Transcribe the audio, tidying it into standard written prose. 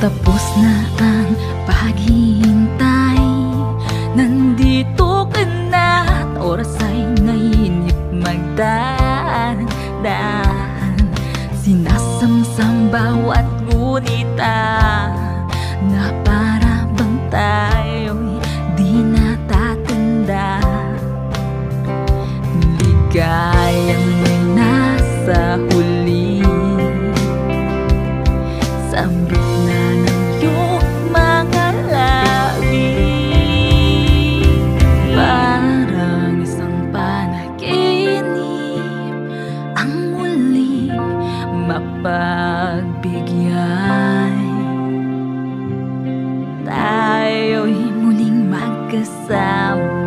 Tapos na ang paghihintay, nandito ka na at oras ay nainip magdaan. Sinasamsam bawat gunita na para bang tayo'y di natatanda. Ligayang may nasa huli, sambit na ng iyong mga labi. Parang isang panaginip ang muling mapagbigyan. Tayo'y muling magkasama